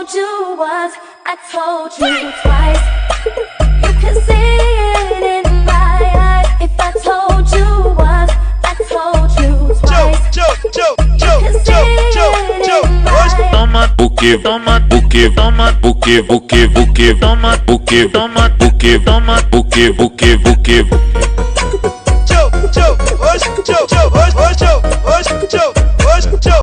told you once, I told you twice. You can see it in my eyes. If I told you once, I told you twice. You can see it in my eyes. Toma buque, toma buque, toma buque, buque, buque, toma buque, toma buque, toma buque, buque, buque. Hoje,